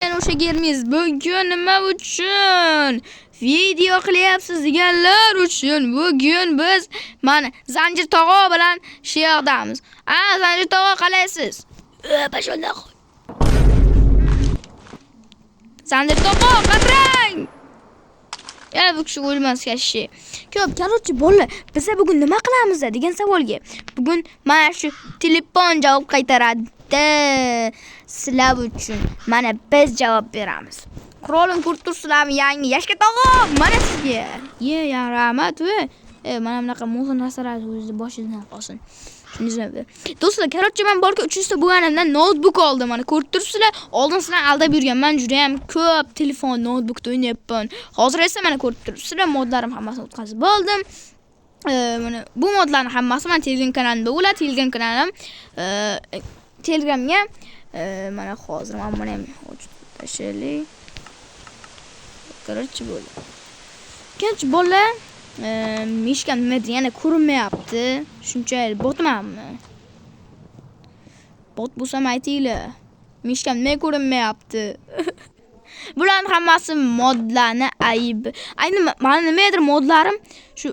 O'sha germiz bugun nima uchun video qilyapsiz deganlar uchun bugun biz mana Zanjir tog'a bilan shu yoqdamiz. Zanjir tog'a qalaysiz? Bashonda. Zanjir tog'a qarang. Bu kishi o'lmas kashi. Ko'p, короче, bolalar, biz bugun nima qilamiz degan savolga bugun mana shu telefon javob qaytaradi. Sizlar uchun mana biz javob beramiz. Qurolni ko'rib turibsizlarmi? Yangi yashka tog'a mana sizga. Rahmat va mana bunaqa muhim narsalar o'zingizning boshingizdan qolsin. Tushundingizmi? Do'stlar, короче, men balki 3-ta bo'lganimdan notebook oldim. Mana ko'rib turibsizlar, oldin sizlarni aldab yurganman. Juda ham ko'p telefon, notebookda o'ynayapman. Hozir esa mana ko'rib turibsizlar, modlarim hammasini o'tkazib oldim. Mana bu modlarning hammasi men Telegram kanalimda bo'ladi. Telegram kanalim Telegramga mana hozir men buni ham ochib tashlaylik. Короче, bo'ldi. Ikkinchi bolalar mishkam nima degani ko'rinmayapti. Shunchalik botmanmi? Bot bo'lsam aytinglar. Mishkam nima ko'rinmayapti? Bularning hammasi modlarni aybi. Ayni mana nimadir modlarim shu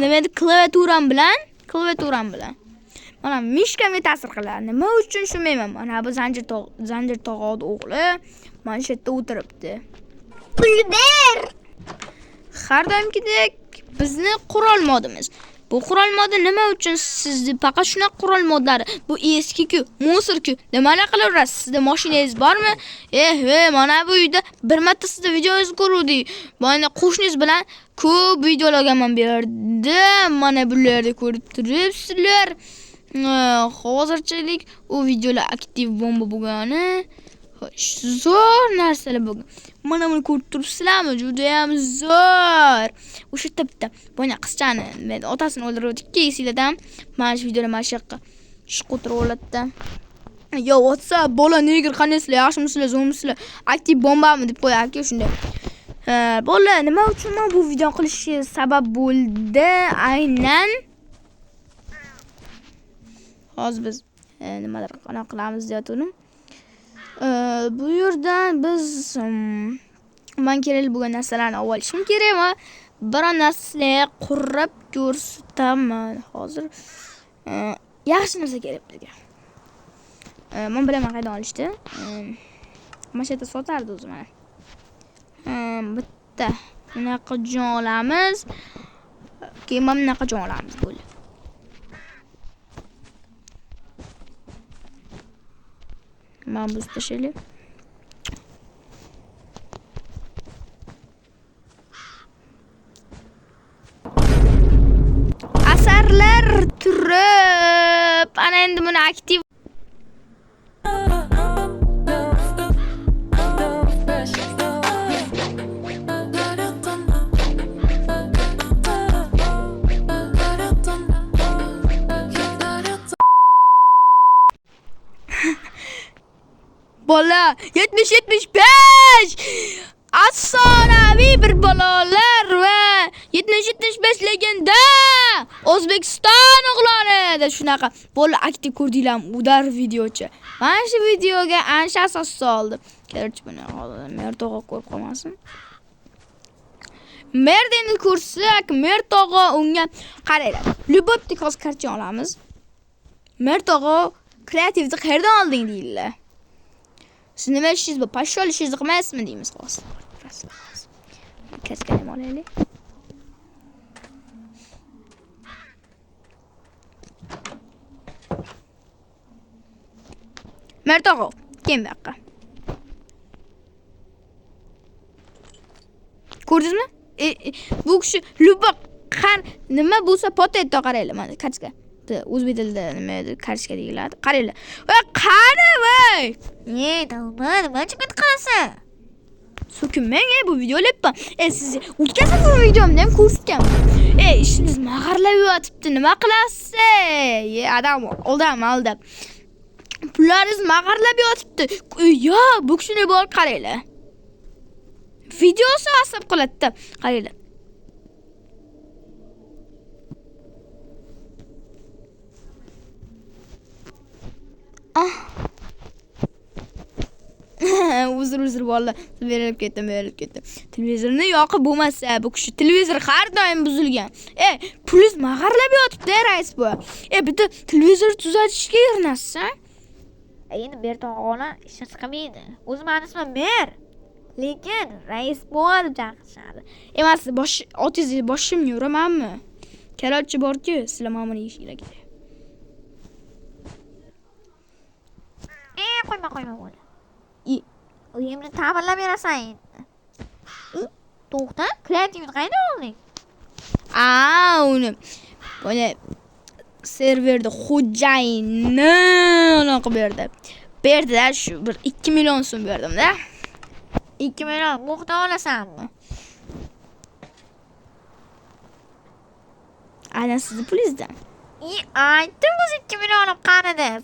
nimadir klaviaturam bilan mana mishkamga ta'sir qiladi. Nima uchun tushunmayman. Mana bu Zanjir tog'oning o'g'li mana shu yerda o'tiribdi. Pul ber. Har doimgidek bizni qurol modimiz. Bu qurol modi nima uchun sizni faqat shunaqa qurol modlari? Bu eski-ku, musor-ku. Nimalar qilaverasiz? Sizda mashinangiz bormi? Mana bu uyda bir marta sizda videoingizni ko'rdik. Mana qo'shningiz bilan ko'p videolarga men berdim. Mana bularni ko'rib turibsizlar. Hozirchalik u videolar aktiv bomba bo'lgani. Zo'r narsalar bo'lgan. Mana buni ko'rib turibsizlarmi? Juda ham zo'r. O'sha bitta buni qizchani otasini o'ldirdik-ki, esingizdan. Mana shu videolar mana shu yoqqa chiqib o'tirib oladida. Yo, WhatsApp bola negr qanaysizlar? Yaxshimisizlar, zo'rmisizlar? Aktiv bombami deb qo'yarki shunday. Bola nima uchun men bu video qilishga sabab bo'ldi? Aynan hozir biz nimadir qilamiz deyotgandim. Bu yerdan biz men kerak bo'lgan narsalarni olishim kerak va bir narsalarga qurib ko'rsataman. Hozir yaxshi narsa kerak bizga. Men bilaman qayerdan olishdi. Mana shu yerda sotardi o'zi mana. Bitta bunaqa jon olamiz. Keyin mana bunaqa jon olamiz bo'ldi. Men bu tashlaylik. Asarlar turib, ana endi buni aktiv bola 70-75 afsonaviy bir bolalar va 70-75 legenda O'zbekiston o'g'lonida shunaqa bola aktiv ko'rdinglarmi? Udar videochi. Mana shu videoga ancha asos soldi. Kerak buni Mer tog'a ko'rib qolmasin. Merdeni ko'rsak, Mer tog'a unga qaranglar. Lyubovnik hozir karton olamiz. Mer tog'a kreativni qayerdan olding deydilar. Siz nima ishingiz bu? Pashol ishingizni qilmaysizmi deymiz hozir. Kaskani olaylik. Mertog'o, kim bu yoqqa? Ko'rdingizmi? Bu kishi Lyubov nima bo'lsa potetto qaranglar mana kaska. O'zbek tilida nima edi? Karishka deyiladi. Qaranglar. Qani voy! Nima chiqib qolasan? So'kinmang, bu videolar. Siz o'tkazib bu videomni ham ko'rsatganman. Ishingiz mag'arlab yotibdi. Nima qilasiz? Adam aldab. Pullaringiz mag'arlab yotibdi. Yo, bu kishini bor qaranglar. Videosi asab qiladi. Qaranglar. Uzr bolalar. Berilib ketdim. Televizorni yoqib bo'lmasa, bu kishi televizor har doim buzilgan. Puliz mag'arlab yotibdi, rais bu. Bitta televizor tuzatishga yerinasiz. Endi Bertog'ona ishni chiqamaydi. O'zi meni ismim Mer. Lekin rais bo'ladi chaqirishadi. Emas, otingizni boshimni uramanmi? Karatchi bor-ku, sizlar mamuni yeyishinglar kerak. Qo'yma bo'la. Uyimni ta'mirlab berasan endi. To'xta, kreativ qayda olding? Uni mana serverda xo'jayini anaqa berdi. Berdi-da, shu bir 2 million so'm berdim-da. 2 million muhta olasanmi? Aynan sizni pulingizdan. Aytdim o'zi 2 millionim qani deb.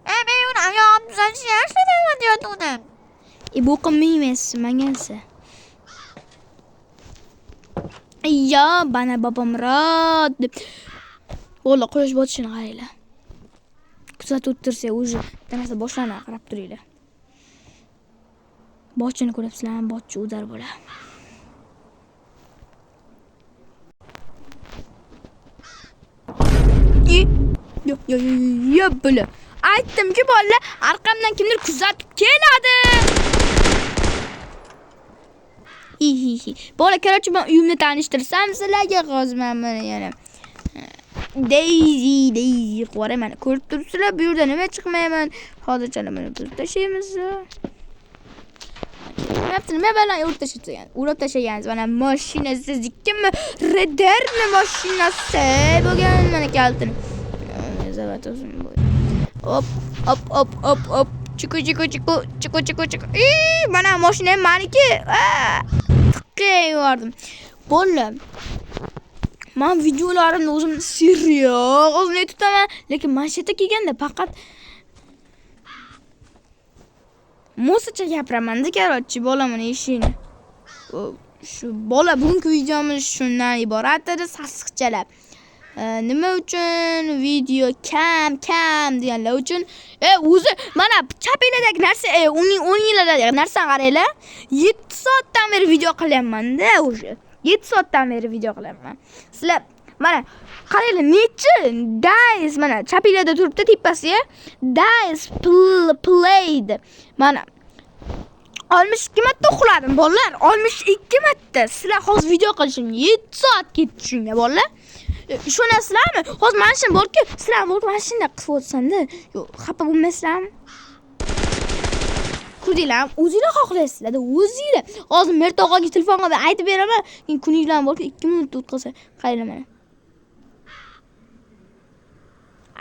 Men uni oyog'im tuzatishga ishlataman deyotgandim. Bu qilmaysiz, mengansa. Ya, bana babam rad deb. O'la quyosh botishini qaranglar. Kuzatib o'tirsa, уже narsa boshlanadi, qarab turinglar. Botchini ko'ryapsizlarmi? Botchi udar bo'la. Yo, bo'la. Aytdim-ku, bolalar, orqamdan kimdir kuzatib keladi. Bola, kerakchi men uyimni tanishtirsam sizlarga hozirman mana yana. Daisy qora mana ko'rib turibsizlar, bu yerda nima chiqmayman. Hozircha mana buzib tashlaymiz. Nima bilan urib tashlagansiz? Mana mashinasi sizniki Radarni mashinasi bo'lgan mana kaltini. Zavat o'zim bu. Hop. Chiku. Mana mashina meniki. Yuvardim. Bo'la. Men videolarimni o'zim seriozli tutaman, lekin mashina kelganda faqat musicha gapiraman-da, kerakchi bola mana ishini. Shu bola bugungi videomiz shundan iborat edi, sassiqchalab. Nima uchun video kam deganlar uchun o'zi mana chapinglardagi narsa, o'nginglardagi narsani qaranglar. 7 soatdan beri video qilyapman-da o'sha. 7 soatdan beri video qilyapman. Sizlar mana qaranglar, necha days mana chapinglarda turibdi tepasiga. Days played. Mana 62 marta uxladim bolalar. 62 marta. Sizlar hozir video qilishim 7 soat ketdi shunga bolalar. Ishonasizlarmi? Hozir mana shuni borki, sizlar mana shunday qilib o'tsam-da, xafa bo'lmaysizlarmi? Ko'rdinglarmi? O'zinglar xohlaysizlar-da, o'zinglar. Hozir Mertog'aga telefon qilib aytib beraman. Kuninglar borki 2 minut o'tkazsa, qaranglar mana.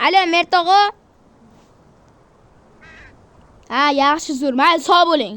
Alo, Mertog'a. Yaxshi zo'r. Mayli, sog' bo'ling.